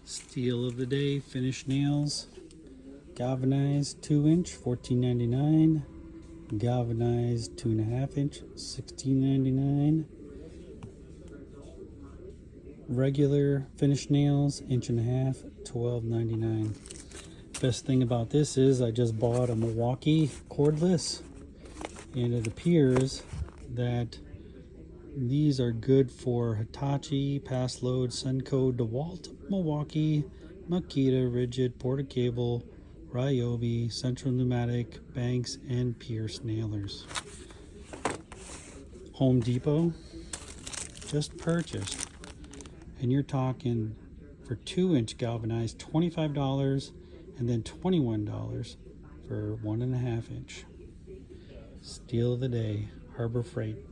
Steal of the day, finished nails, galvanized 2-inch, $14.99. Galvanized 2.5-inch, $16.99. Regular finished nails, 1.5 inch, $12.99. Best thing about this is I just bought a Milwaukee cordless, and it appears that these are good for Hitachi, Pass Load, Sunco, DeWalt, Milwaukee, Makita, Rigid, Porter Cable, Ryobi, Central Pneumatic, Banks, and Pierce nailers. Home Depot just purchased, and you're talking for 2-inch galvanized $25, and then $21 for 1.5-inch. Steal of the day, Harbor Freight.